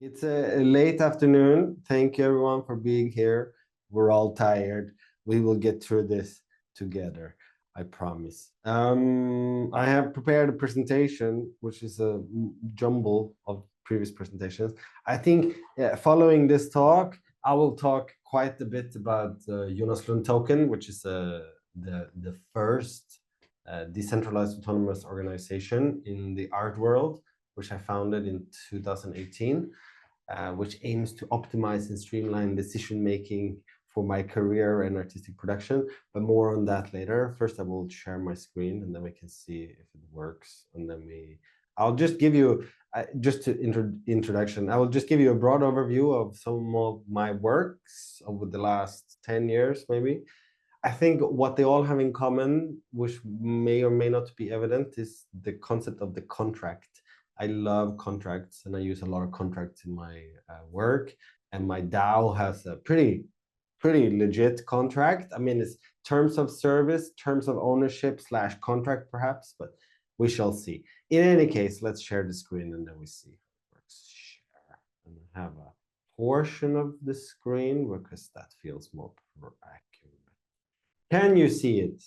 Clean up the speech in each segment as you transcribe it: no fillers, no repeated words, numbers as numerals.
It's a late afternoon. Thank you everyone for being here. We're all tired. We will get through this together, I promise. I have prepared a presentation, which is a jumble of previous presentations. I think following this talk, I will talk quite a bit about Jonas Lund Token, which is the first decentralized autonomous organization in the art world, which I founded in 2018. Which aims to optimize and streamline decision-making for my career and artistic production, but more on that later. First, I will share my screen and then we can see if it works. And then I'll just give you, just to introduction, I will just give you a broad overview of some of my works over the last 10 years, maybe. I think what they all have in common, which may or may not be evident, is the concept of the contract. I love contracts and I use a lot of contracts in my work, and my DAO has a pretty legit contract. I mean, it's terms of service, terms of ownership / contract perhaps, but we shall see. In any case, let's share the screen and then we see how it works. Share and have a portion of the screen because that feels more accurate. Can you see it?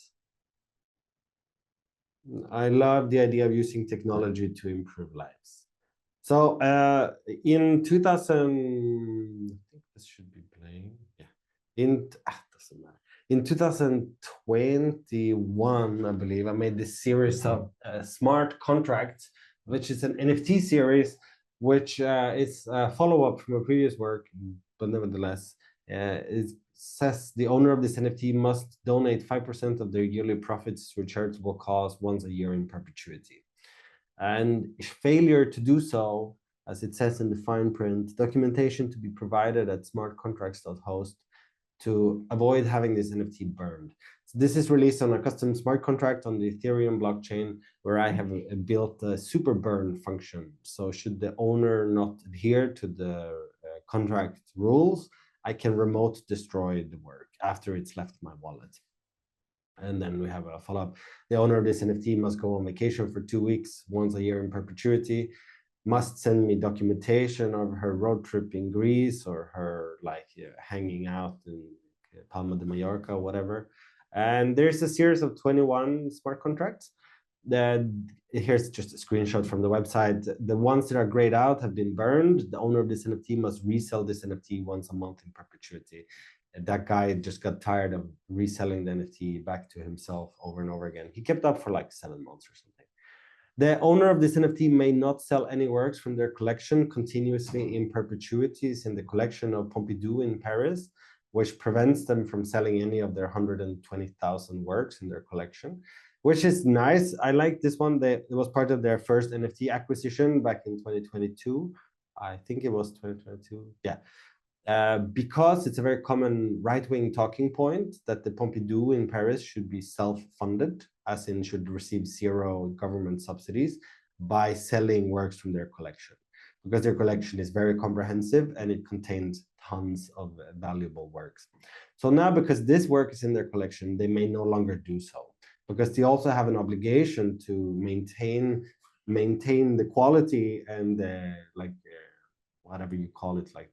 I love the idea of using technology to improve lives. So in 2000, I think this should be playing. Yeah. Doesn't matter. In 2021, I believe, I made this series of smart contracts, which is an NFT series, which is a follow-up from a previous work, but nevertheless, it says the owner of this NFT must donate 5% of their yearly profits to a charitable cause once a year in perpetuity. And failure to do so, as it says in the fine print, documentation to be provided at smartcontracts.host to avoid having this NFT burned. So this is released on a custom smart contract on the Ethereum blockchain, where I have built a super burn function. So should the owner not adhere to the contract rules, I can remote destroy the work after it's left my wallet. And then we have a follow-up. The owner of this NFT must go on vacation for 2 weeks, once a year in perpetuity, must send me documentation of her road trip in Greece or her hanging out in Palma de Mallorca, whatever. And there's a series of 21 smart contracts. Here's just a screenshot from the website. The ones that are grayed out have been burned. The owner of this NFT must resell this NFT once a month in perpetuity. And that guy just got tired of reselling the NFT back to himself over and over again. He kept up for like 7 months or something. The owner of this NFT may not sell any works from their collection continuously in perpetuities in the collection of Pompidou in Paris, which prevents them from selling any of their 120,000 works in their collection, which is nice. I like this one. It was part of their first NFT acquisition back in 2022. I think it was 2022. Yeah. Because it's a very common right-wing talking point that the Pompidou in Paris should be self-funded, as in should receive 0 government subsidies by selling works from their collection, because their collection is very comprehensive and it contains tons of valuable works. So now, because this work is in their collection, they may no longer do so, because they also have an obligation to maintain the quality and whatever you call it, like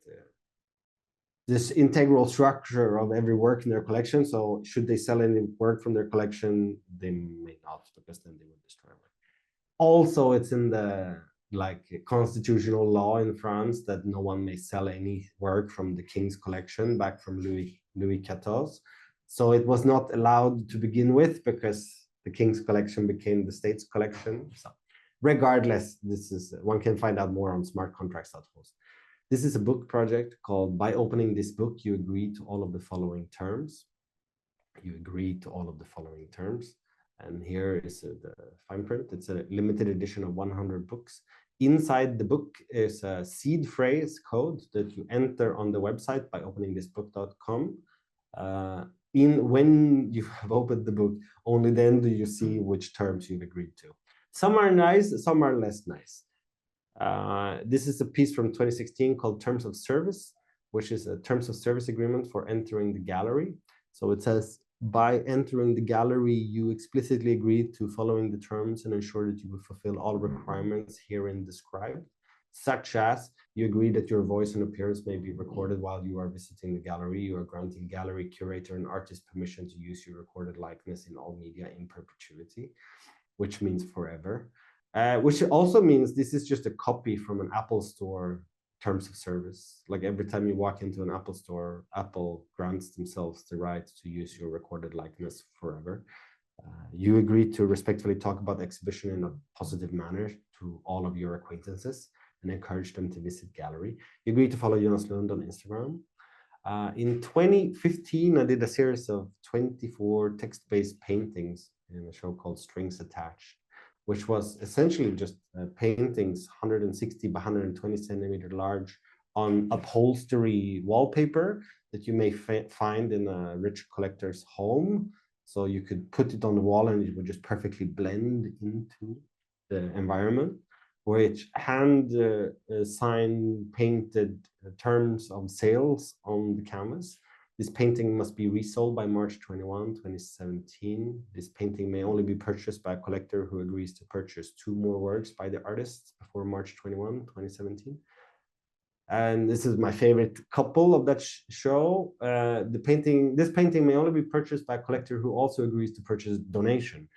this integral structure of every work in their collection. So should they sell any work from their collection, they may not, because then they would destroy work. Also, it's in the constitutional law in France that no one may sell any work from the king's collection back from Louis XIV. So it was not allowed to begin with, because the king's collection became the state's collection. So regardless, one can find out more on smartcontracts.host. This is a book project called By Opening This Book, You Agree to All of the Following Terms. You agree to all of the following terms. And here is the fine print. It's a limited edition of 100 books. Inside the book is a seed phrase code that you enter on the website by openingthisbook.com. When you have opened the book, only then do you see which terms you've agreed to. Some are nice, some are less nice. This is a piece from 2016 called Terms of Service, which is a terms of service agreement for entering the gallery. So it says, by entering the gallery, you explicitly agree to following the terms and ensure that you will fulfill all requirements herein described. such as you agree that your voice and appearance may be recorded while you are visiting the gallery. You are granting gallery curator and artist permission to use your recorded likeness in all media in perpetuity, which means forever. Which also means this is just a copy from an Apple Store terms of service. Like every time you walk into an Apple store, Apple grants themselves the right to use your recorded likeness forever. You agree to respectfully talk about the exhibition in a positive manner to all of your acquaintances and encourage them to visit gallery. You agree to follow Jonas Lund on Instagram. In 2015, I did a series of 24 text-based paintings in a show called Strings Attached, which was essentially just paintings 160 by 120 centimeter large on upholstery wallpaper that you may find in a rich collector's home. So you could put it on the wall and it would just perfectly blend into the environment, which hand sign painted terms of sales on the canvas. This painting must be resold by March 21, 2017. This painting may only be purchased by a collector who agrees to purchase 2 more works by the artist before March 21, 2017. And this is my favorite couple of that show. This painting may only be purchased by a collector who also agrees to purchase donation.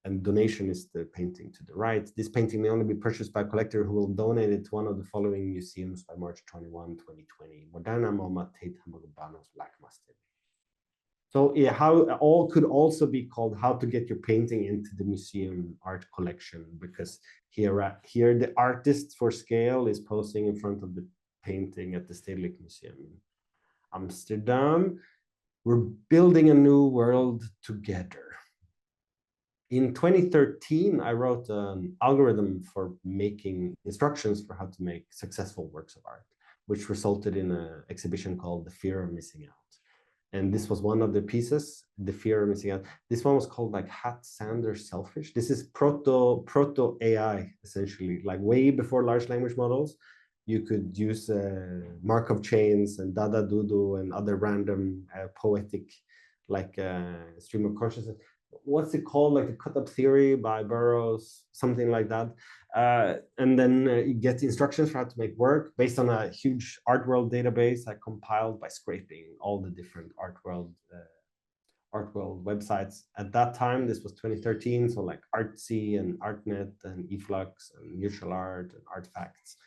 And donation is the painting to the right. This painting may only be purchased by a collector who will donate it to one of the following museums by March 21, 2020. Moderna, MoMA, Tate, Hamburg-Bahnhof, Lackmaster. So yeah, how all could also be called how to get your painting into the museum art collection, because here the artist for scale is posing in front of the painting at the Stedelijk Museum in Amsterdam. We're building a new world together. In 2013, I wrote an algorithm for making instructions for how to make successful works of art, which resulted in an exhibition called The Fear of Missing Out. And this was one of the pieces, The Fear of Missing Out. This one was called like Hat Sander Selfish. This is proto AI, essentially, like way before large language models. You could use Markov chains and Dada Doodle and other random poetic like stream of consciousness. What's it called? Like the cut-up theory by Burroughs, something like that. And then you get instructions for how to make work based on a huge art world database I compiled by scraping all the different art world websites. At that time, this was 2013, so like Artsy and ArtNet and eFlux and Mutual Art and Artifacts.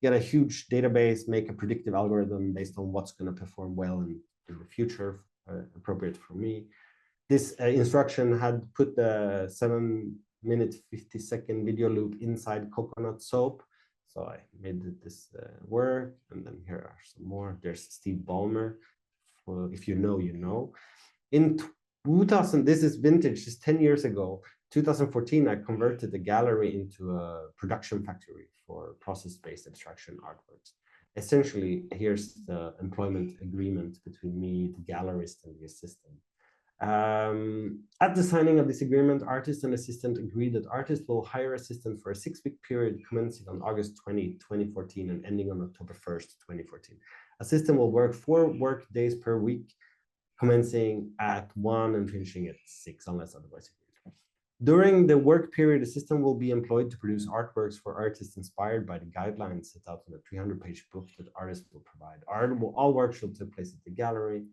Get a huge database, make a predictive algorithm based on what's going to perform well in the future, appropriate for me. This instruction had put the 7-minute 50-second video loop inside coconut soap. So I made this work, and then here are some more. There's Steve Ballmer. Well, if you know, you know. In 2000, this is vintage, this is 10 years ago. 2014, I converted the gallery into a production factory for process-based abstraction artworks. Essentially, here's the employment agreement between me, the gallerist, and the assistant. At the signing of this agreement, artist and assistant agreed that artist will hire assistant for a 6-week period commencing on August 20, 2014 and ending on October 1st, 2014. Assistant will work 4 work days per week, commencing at 1 and finishing at 6, unless otherwise agreed. During the work period, assistant will be employed to produce artworks for artists inspired by the guidelines set out in a 300-page book that artists will provide. All work should take place at the gallery.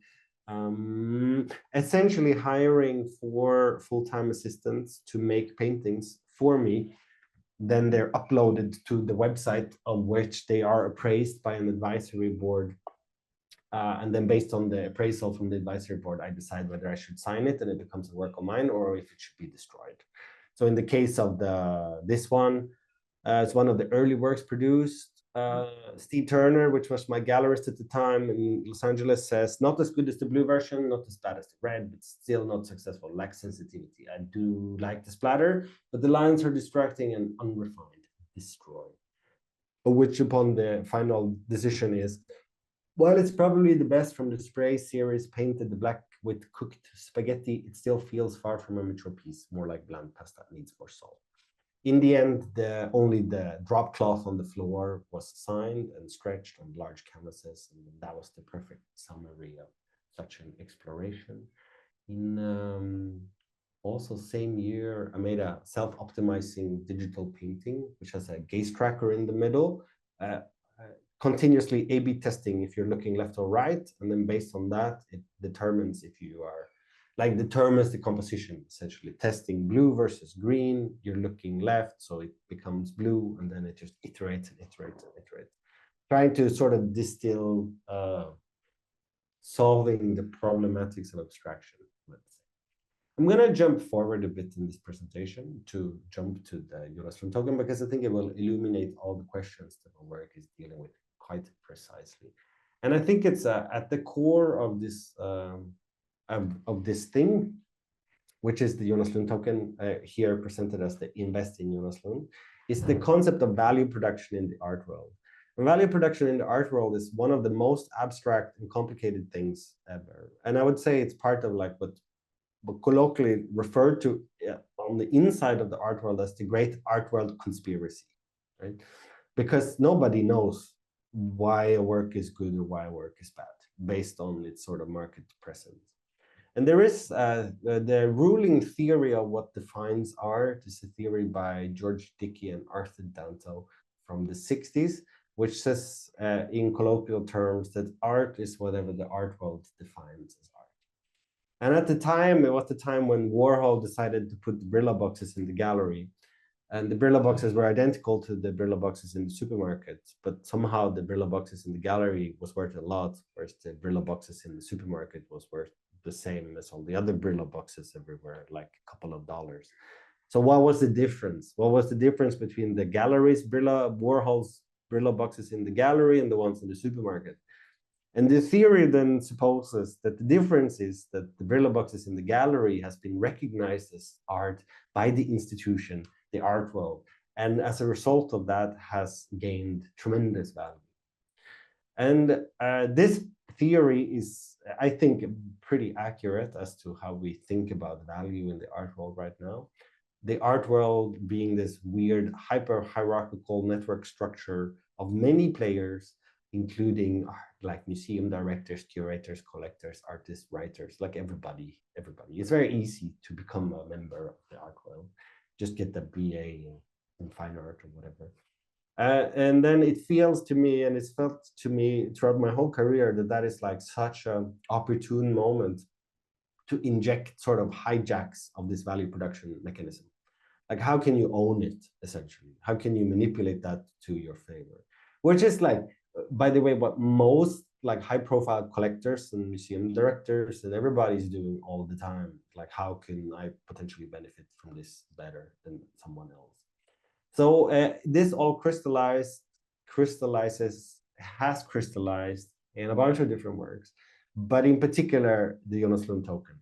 Essentially hiring 4 full-time assistants to make paintings for me. Then they're uploaded to the website on which they are appraised by an advisory board. And then based on the appraisal from the advisory board, I decide whether I should sign it and it becomes a work of mine or if it should be destroyed. So in the case of this one, it's one of the early works produced. Steve Turner, which was my gallerist at the time in Los Angeles, says, not as good as the blue version, not as bad as the red, but still not successful, lacks sensitivity. I do like the splatter, but the lines are distracting and unrefined, destroy. Which upon the final decision is, while it's probably the best from the spray series painted the black with cooked spaghetti, it still feels far from a mature piece, more like bland pasta, needs more salt. In the end, only the drop cloth on the floor was signed and stretched on large canvases, and that was the perfect summary of such an exploration. In also same year, I made a self-optimizing digital painting, which has a gaze tracker in the middle, continuously A/B testing if you're looking left or right, and then based on that, it determines if you are, like, determines the composition, essentially. Testing blue versus green, you're looking left, so it becomes blue, and then it just iterates and iterates and iterates. Trying to sort of distill solving the problematics of abstraction, let's say. I'm going to jump forward a bit in this presentation to jump to the Jonas Lund Token, because I think it will illuminate all the questions that our work is dealing with quite precisely. And I think it's at the core of this thing, which is the Jonas Lund Token, here presented as the Invest in Jonas Lund, is the concept of value production in the art world. And value production in the art world is one of the most abstract and complicated things ever. And I would say it's part of like what colloquially referred to on the inside of the art world as the great art world conspiracy, right? Because nobody knows why a work is good or why a work is bad based on its sort of market presence. And there is the ruling theory of what defines art is a theory by George Dickey and Arthur Danto from the 60s, which says in colloquial terms that art is whatever the art world defines as art. And at the time, it was the time when Warhol decided to put the Brillo boxes in the gallery. And the Brillo boxes were identical to the Brillo boxes in the supermarket, but somehow the Brillo boxes in the gallery was worth a lot, whereas the Brillo boxes in the supermarket was worth the same as all the other Brillo boxes everywhere, like a couple of dollars. So what was the difference? What was the difference between the gallery's Warhol's Brillo boxes in the gallery and the ones in the supermarket? And the theory then supposes that the difference is that the Brillo boxes in the gallery has been recognized as art by the institution, the art world, and as a result of that has gained tremendous value. And this theory is, I think, pretty accurate as to how we think about value in the art world right now. The art world being this weird hyper-hierarchical network structure of many players, including like museum directors, curators, collectors, artists, writers, like everybody. It's very easy to become a member of the art world. Just get the BA in fine art or whatever. And then it feels to me, and it's felt to me throughout my whole career, that is like such an opportune moment to inject sort of hijacks of this value production mechanism. Like, how can you own it, essentially? How can you manipulate that to your favor? Which is like, by the way, what most like high-profile collectors and museum directors and everybody's doing all the time. Like, how can I potentially benefit from this better than someone else? So this all has crystallized in a bunch of different works, but in particular, the Jonas Lund Token.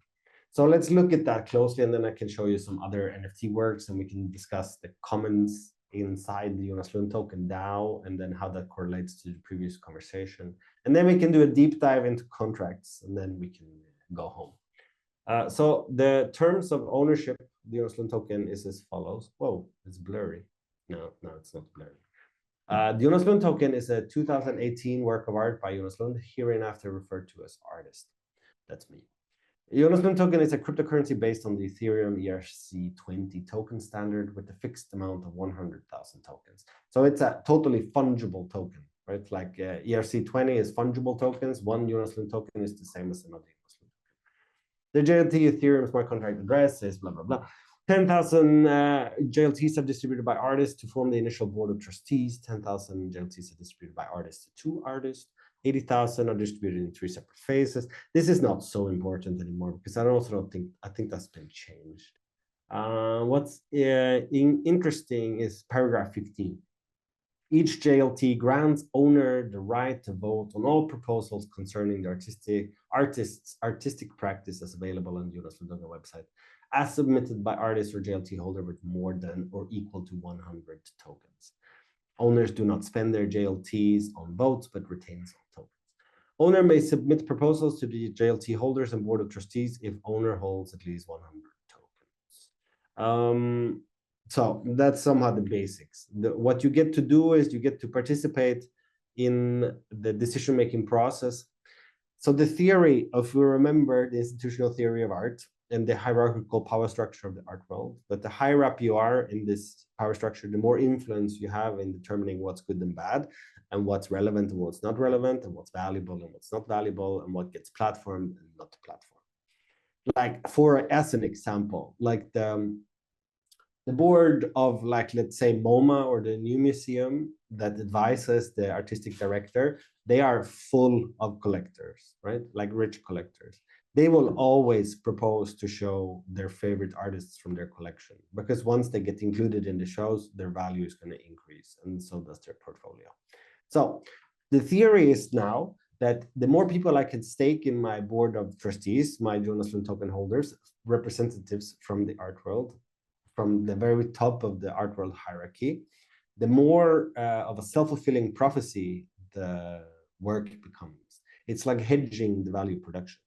So let's look at that closely, and then I can show you some other NFT works, and we can discuss the commons inside the Jonas Lund Token DAO, and then how that correlates to the previous conversation. And then we can do a deep dive into contracts, and then we can go home. So the terms of ownership, the Jonas Lund Token is as follows. Whoa, it's blurry. No, it's not blurry. The Jonas Lund Token is a 2018 work of art by Jonas Lund, hereinafter referred to as artist. That's me. Jonas Lund Token is a cryptocurrency based on the Ethereum ERC20 token standard with a fixed amount of 100,000 tokens. So it's a totally fungible token, right? Like ERC20 is fungible tokens. One Jonas Lund token is the same as another Jonas Lund token. The JLT Ethereum smart contract address is blah, blah, blah. 10,000 JLTs are distributed by artists to form the initial board of trustees. 10,000 JLTs are distributed by artists to two artists. 80,000 are distributed in 3 separate phases. This is not so important anymore because I think that's been changed. What's interesting is paragraph 15. Each JLT grants owner the right to vote on all proposals concerning the artistic practice as available on the Jonas Lund Token website, as submitted by artists or JLT holder with more than or equal to 100 tokens. Owners do not spend their JLTs on votes, but retains on tokens. Owner may submit proposals to the JLT holders and board of trustees if owner holds at least 100 tokens. So that's somehow the basics. What you get to do is you get to participate in the decision-making process. So the theory, if you remember the institutional theory of art, and the hierarchical power structure of the art world. But the higher up you are in this power structure, the more influence you have in determining what's good and bad, and what's relevant and what's not relevant, and what's valuable and what's not valuable, and what gets platformed and not platformed. Like as an example, like the board of, like, let's say MoMA or the New Museum that advises the artistic director, they are full of collectors, right? Like rich collectors. They will always propose to show their favorite artists from their collection, because once they get included in the shows, their value is going to increase, and so does their portfolio. So the theory is now that the more people I can stake in my board of trustees, my Jonas Lund Token holders, representatives from the art world, from the very top of the art world hierarchy, the more of a self-fulfilling prophecy the work becomes. It's like hedging the value production.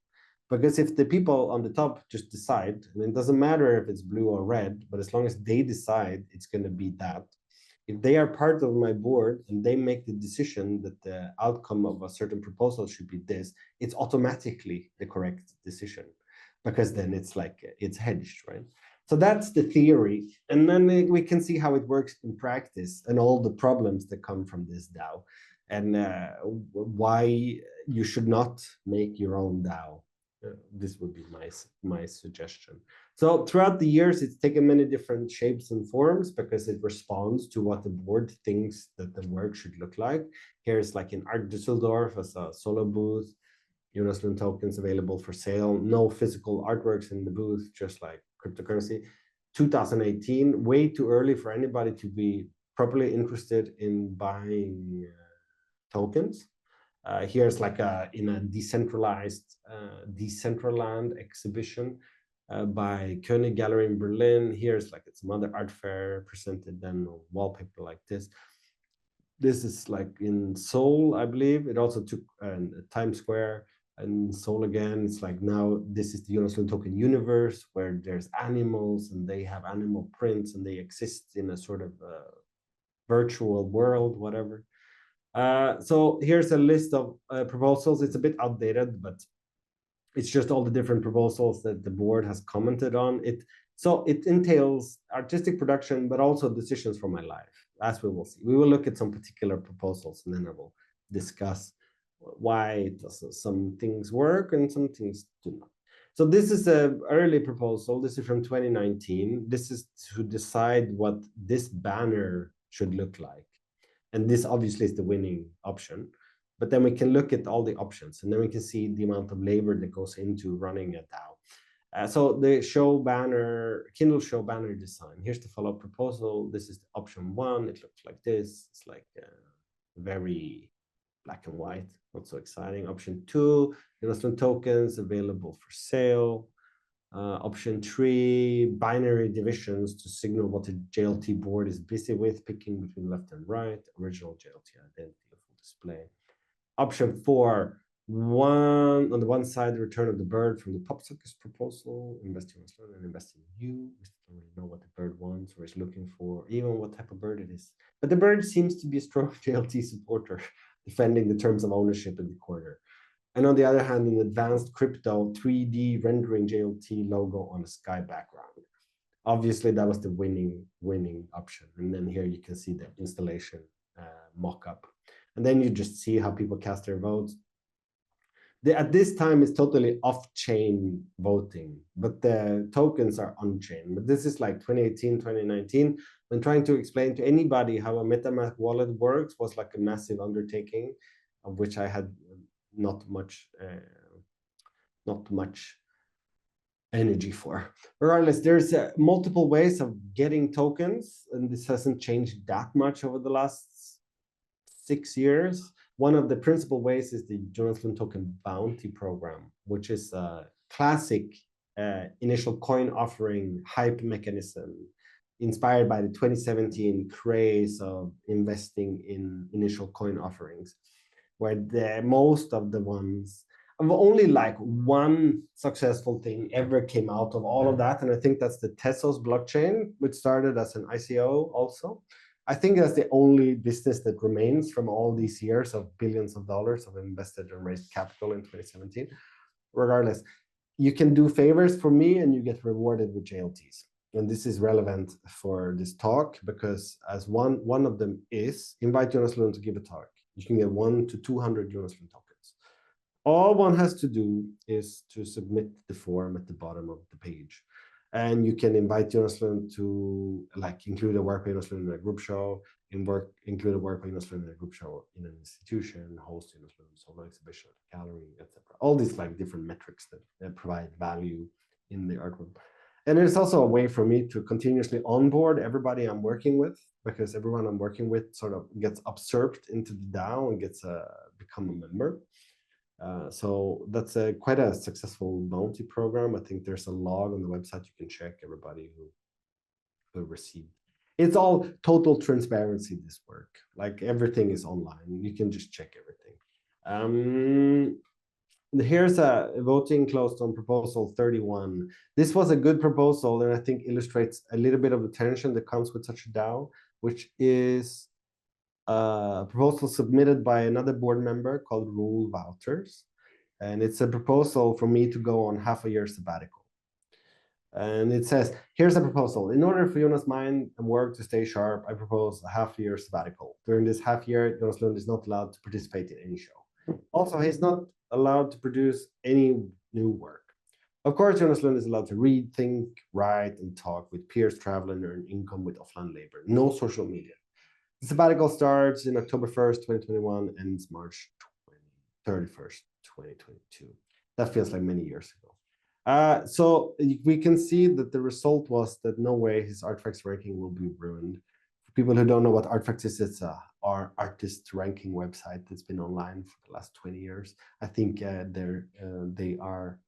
Because if the people on the top just decide, and it doesn't matter if it's blue or red, but as long as they decide it's going to be that, if they are part of my board and they make the decision that the outcome of a certain proposal should be this, it's automatically the correct decision, because then it's like, it's hedged, right? So that's the theory. And then we can see how it works in practice and all the problems that come from this DAO, and why you should not make your own DAO. This would be my suggestion. So throughout the years, it's taken many different shapes and forms because it responds to what the board thinks that the work should look like. Here's like in Art Düsseldorf as a solo booth, Jonas Lund tokens available for sale, no physical artworks in the booth, just like cryptocurrency. 2018, way too early for anybody to be properly interested in buying tokens. Here's like in a decentralized Decentraland exhibition by Koenig Gallery in Berlin. Here's like some other art fair presented then on wallpaper like this. This is like in Seoul, I believe. It also took Times Square and Seoul again. It's like now this is the Jonas Lund Token universe where there's animals and they have animal prints and they exist in a sort of virtual world, whatever. So here's a list of proposals. It's a bit outdated, but it's just all the different proposals that the board has commented on. So it entails artistic production, but also decisions from my life, as we will see. We will look at some particular proposals, and then I will discuss why some things work and some things do not. So this is an early proposal. This is from 2019. This is to decide what this banner should look like. And this obviously is the winning option. But then we can look at all the options, and then we can see the amount of labor that goes into running a DAO. So the show banner, Kindle show banner design. Here's the follow-up proposal. This is the option 1. It looks like this. It's like very black and white, not so exciting. Option 2, Jonas Lund tokens available for sale. Option 3, binary divisions to signal what the JLT board is busy with, picking between left and right, original JLT identity of full display. Option 4, on the one side, the return of the bird from the PopSuckers proposal, investing in and investing in you. We still don't really know what the bird wants or is looking for, even what type of bird it is. But the bird seems to be a strong JLT supporter, defending the terms of ownership in the corner. And on the other hand, an advanced crypto 3D rendering JLT logo on a sky background. Obviously, that was the winning option. And then here you can see the installation mock-up. And then you just see how people cast their votes. At this time, it's totally off-chain voting, but the tokens are on-chain. But this is like 2018, 2019. When trying to explain to anybody how a MetaMask wallet works was like a massive undertaking, of which I had not much energy for. Regardless, there's multiple ways of getting tokens, and this hasn't changed that much over the last 6 years. One of the principal ways is the Jonas Lund Token Bounty Program, which is a classic initial coin offering hype mechanism inspired by the 2017 craze of investing in initial coin offerings, where most of the ones, only like one successful thing ever came out of all of that. And I think that's the Tezos blockchain, which started as an ICO also. I think that's the only business that remains from all these years of billions of dollars of invested and raised capital in 2017. Regardless, you can do favors for me and you get rewarded with JLTs. And this is relevant for this talk because as one of them is invite Jonas Lund to give a talk. You can get 1 to 200 Jonas Lund tokens. All one has to do is to submit the form at the bottom of the page. And you can invite Jonas Lund to like include a work by Jonas Lund in a group show, include a work by Jonas Lund in a group show in an institution, host Jonas Lund solo exhibition at a gallery, etc. All these like different metrics that provide value in the artwork. And it's also a way for me to continuously onboard everybody I'm working with, because everyone I'm working with sort of gets absorbed into the DAO and gets become a member. So that's quite a successful bounty program. I think there's a log on the website you can check everybody who received. It's all total transparency, this work. Like everything is online. You can just check everything. Here's a voting closed on proposal 31. This was a good proposal and I think illustrates a little bit of the tension that comes with such a DAO, which is a proposal submitted by another board member called Roel Wouters. And it's a proposal for me to go on half a year sabbatical. And it says, here's a proposal. In order for Jonas' mind and work to stay sharp, I propose a half-year sabbatical. During this half year, Jonas Lund is not allowed to participate in any show. Also, he's not allowed to produce any new work. Of course, Jonas Lund is allowed to read, think, write, and talk with peers, travel, and earn income with offline labor. No social media. The sabbatical starts in October 1st, 2021, ends March 31st, 2022. That feels like many years ago. So we can see that the result was that no way his Artifacts ranking will be ruined. For people who don't know what Artifacts is, it's our artist ranking website that's been online for the last 20 years. I think they are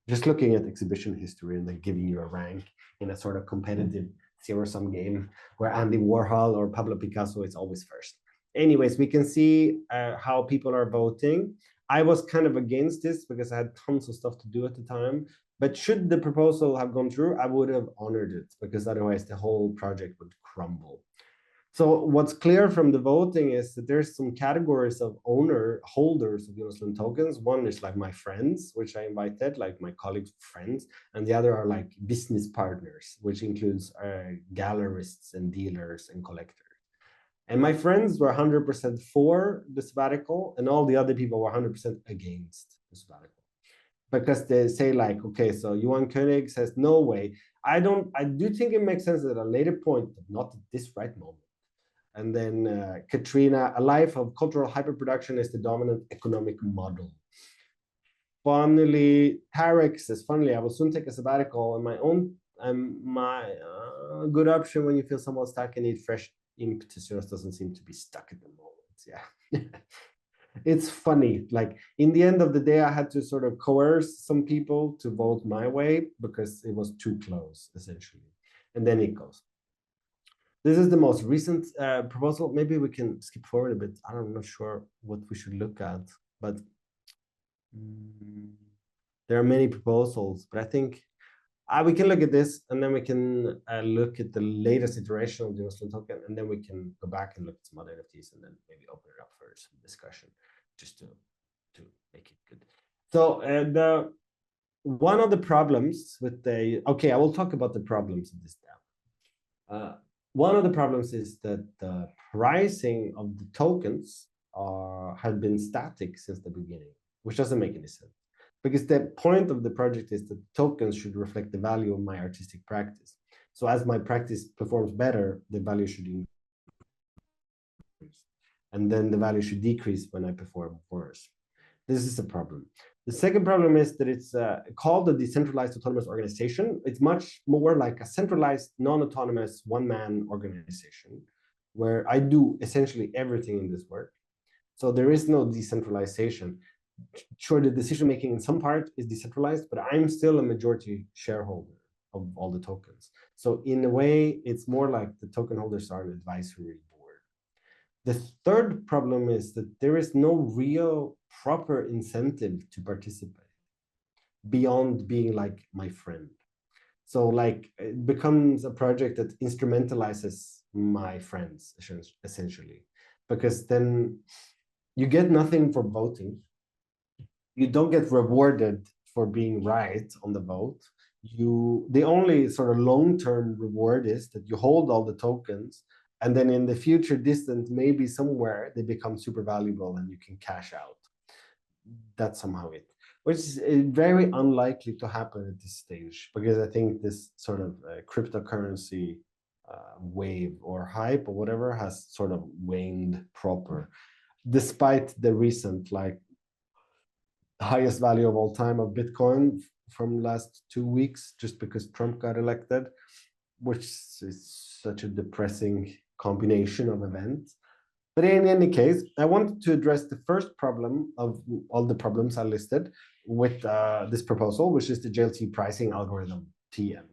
just looking at exhibition history and then giving you a rank in a sort of competitive zero-sum game where Andy Warhol or Pablo Picasso is always first. Anyways, we can see how people are voting. I was kind of against this because I had tons of stuff to do at the time. But should the proposal have gone through, I would have honored it because otherwise the whole project would crumble. So what's clear from the voting is that there's some categories of holders of Jonas Lund tokens. One is like my friends, which I invited, like my colleagues' friends, and the other are like business partners, which includes gallerists and dealers and collectors. And my friends were 100% for the sabbatical, and all the other people were 100% against the sabbatical. Because they say like, okay, so Johan Koenig says, no way. I do think it makes sense at a later point, but not at this right moment. And then Katrina, a life of cultural hyperproduction is the dominant economic model. Funnily, Tarek says, funnily, I will soon take a sabbatical on my own. My good option when you feel somewhat stuck and need fresh impetus. Just doesn't seem to be stuck at the moment. Yeah. It's funny, like in the end of the day, I had to sort of coerce some people to vote my way because it was too close, essentially. And then it goes. This is the most recent proposal. Maybe we can skip forward a bit. I'm not sure what we should look at, but there are many proposals, but I think we can look at this and then we can look at the latest iteration of the Jonas Lund token, and then we can go back and look at some other NFTs and then maybe open it up for some discussion just to make it good. So one of the problems with I will talk about the problems of this DAO. One of the problems is that the pricing of the tokens have been static since the beginning, which doesn't make any sense. Because the point of the project is that tokens should reflect the value of my artistic practice. So as my practice performs better, the value should increase. And then the value should decrease when I perform worse. This is a problem. The second problem is that it's called a decentralized autonomous organization. It's much more like a centralized, non-autonomous one-man organization where I do essentially everything in this work. So there is no decentralization. Sure, the decision-making in some part is decentralized, but I'm still a majority shareholder of all the tokens. So in a way, it's more like the token holders are an advisory board. The third problem is that there is no real proper incentive to participate beyond being like my friend. So like it becomes a project that instrumentalizes my friends, essentially, because then you get nothing for voting. You don't get rewarded for being right on the vote. The only sort of long-term reward is that you hold all the tokens, and then in the future distant, maybe somewhere they become super valuable and you can cash out. That's somehow it, which is very unlikely to happen at this stage, because I think this sort of cryptocurrency wave or hype or whatever has sort of waned proper, despite the recent like highest value of all time of Bitcoin from last 2 weeks, just because Trump got elected, which is such a depressing combination of events. But in any case, I wanted to address the first problem of all the problems I listed with this proposal, which is the JLT pricing algorithm, TM,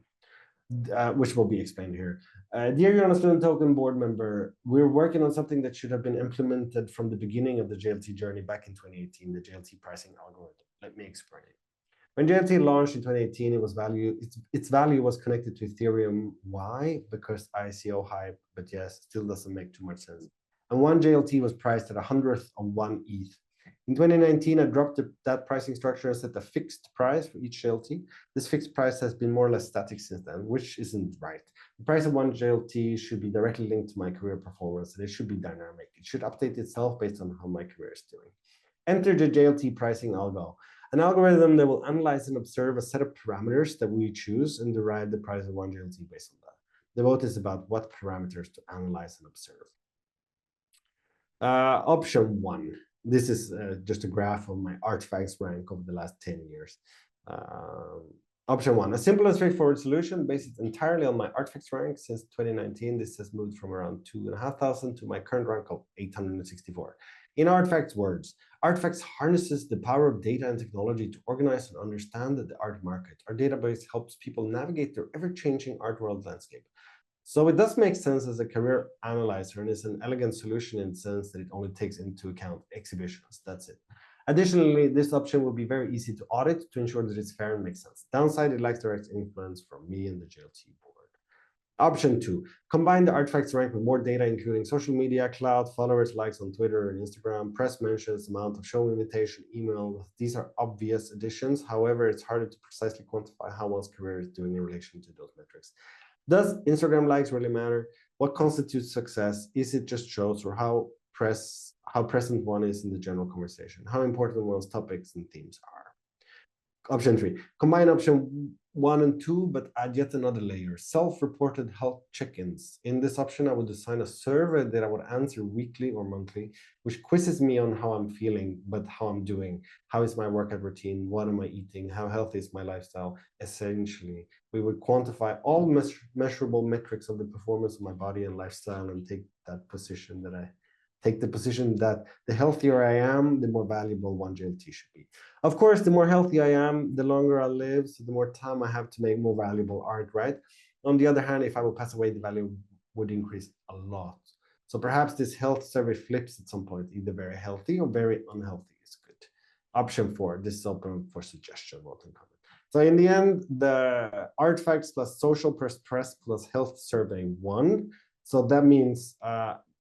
which will be explained here. Dear Jonas Lund Token board member, we're working on something that should have been implemented from the beginning of the JLT journey back in 2018, the JLT pricing algorithm. Let me explain it. When JLT launched in 2018, its value was connected to Ethereum. Why? Because ICO hype, but yes, still doesn't make too much sense. And one JLT was priced at 100th of one ETH. In 2019, I dropped that pricing structure and set a fixed price for each JLT. This fixed price has been more or less static since then, which isn't right. The price of one JLT should be directly linked to my career performance, and it should be dynamic. It should update itself based on how my career is doing. Enter the JLT pricing algo, an algorithm that will analyze and observe a set of parameters that we choose and derive the price of one JLT based on that. The vote is about what parameters to analyze and observe. Option 1. This is just a graph of my artifacts rank over the last 10 years. Option 1, a simple and straightforward solution based entirely on my artifacts rank. Since 2019, this has moved from around 2,500 to my current rank of 864. In Artifacts words, Artifacts harnesses the power of data and technology to organize and understand the art market. Our database helps people navigate their ever-changing art world landscape. So it does make sense as a career analyzer, and is an elegant solution in the sense that it only takes into account exhibitions. That's it. Additionally, this option will be very easy to audit to ensure that it's fair and makes sense. Downside, it lacks direct influence from me and the JLT board. Option 2, combine the artifacts rank with more data, including social media, cloud, followers, likes on Twitter and Instagram, press mentions, amount of show invitation, email. These are obvious additions. However, it's harder to precisely quantify how one's career is doing in relation to those metrics. Does Instagram likes really matter? What constitutes success? Is it just shows, or how present one is in the general conversation? How important one's topics and themes are? Option 3, combine option 1 and 2, but add yet another layer, self-reported health check-ins. In this option, I would design a survey that I would answer weekly or monthly, which quizzes me on how I'm feeling, but how I'm doing. How is my workout routine? What am I eating? How healthy is my lifestyle? Essentially, we would quantify all measurable metrics of the performance of my body and lifestyle, and take the position that the healthier I am, the more valuable one JLT should be. Of course, the more healthy I am, the longer I live, so the more time I have to make more valuable art, right? On the other hand, if I would pass away, the value would increase a lot. So perhaps this health survey flips at some point, either very healthy or very unhealthy is good. Option 4, this is open for suggestion, vote and comment. So in the end, the artifacts plus social press plus health survey won. So that means,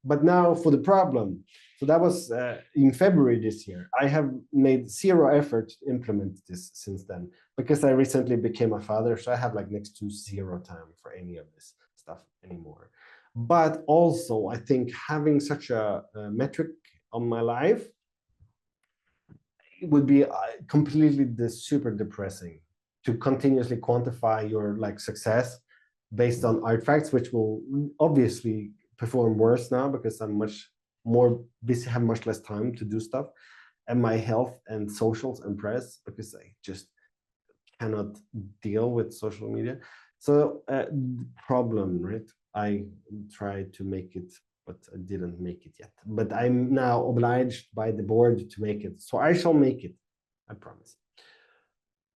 but now for the problem. So that was in February this year. I have made zero effort to implement this since then, because I recently became a father. So I have like next to zero time for any of this stuff anymore. But also, I think having such a metric on my life, it would be completely super depressing to continuously quantify your like success based on artifacts, which will obviously perform worse now because I'm much more busy, have much less time to do stuff, and my health and socials and press, because I just cannot deal with social media. So the problem, right? I tried to make it, but I didn't make it yet. But I'm now obliged by the board to make it. So I shall make it, I promise.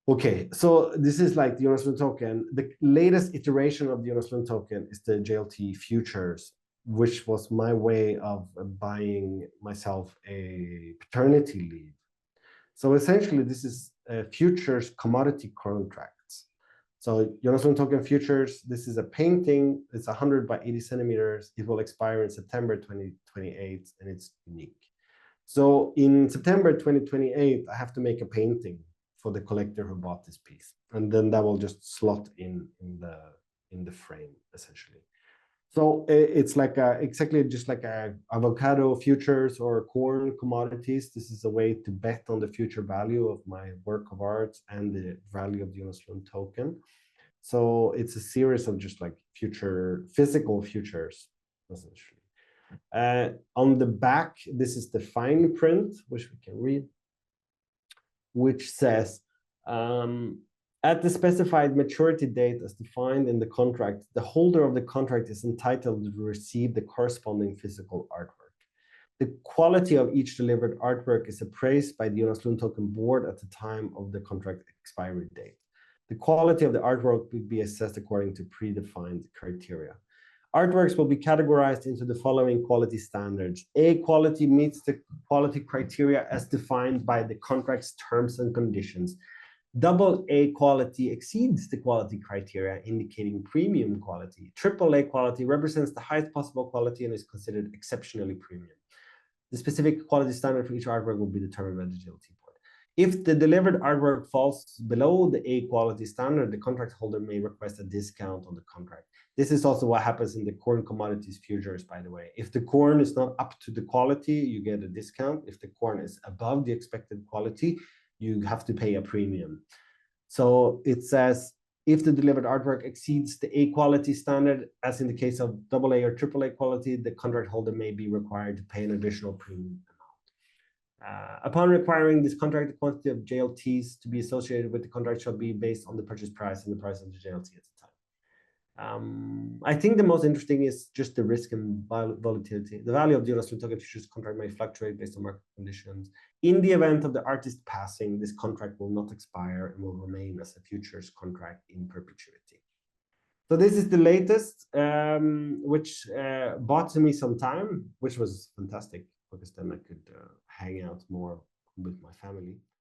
Okay, so this is like the Jonas Lund Token. The latest iteration of the Jonas Lund Token is the JLT futures, which was my way of buying myself a paternity leave. So essentially, this is futures commodity contracts. So Jonas Lund Token futures, this is a painting. It's 100 by 80 centimeters. It will expire in September 2028, and it's unique. So in September 2028, I have to make a painting for the collector who bought this piece, and then that will just slot in the frame essentially. So it's like exactly just like avocado futures or corn commodities. This is a way to bet on the future value of my work of art and the value of the Jonas Lund token. So it's a series of just like physical futures, essentially. On the back, this is the fine print, which we can read, which says, at the specified maturity date as defined in the contract, the holder of the contract is entitled to receive the corresponding physical artwork. The quality of each delivered artwork is appraised by the Jonas Lund Token board at the time of the contract expiry date. The quality of the artwork will be assessed according to predefined criteria. Artworks will be categorized into the following quality standards. A quality meets the quality criteria as defined by the contract's terms and conditions. AA quality exceeds the quality criteria, indicating premium quality. AAA quality represents the highest possible quality and is considered exceptionally premium. The specific quality standard for each artwork will be determined by the JLT board. If the delivered artwork falls below the A quality standard, the contract holder may request a discount on the contract. This is also what happens in the corn commodities futures, by the way. If the corn is not up to the quality, you get a discount. If the corn is above the expected quality, you have to pay a premium. So it says, if the delivered artwork exceeds the A quality standard, as in the case of AA or AAA quality, the contract holder may be required to pay an additional premium amount. Upon requiring this contract, the quantity of JLTs to be associated with the contract shall be based on the purchase price and the price of the JLT at the time. I think the most interesting is just the risk and volatility. The value of the Jonas Lund Token futures contract may fluctuate based on market conditions. In the event of the artist passing, this contract will not expire and will remain as a futures contract in perpetuity. So this is the latest, which bought me some time, which was fantastic because then I could hang out more with my family.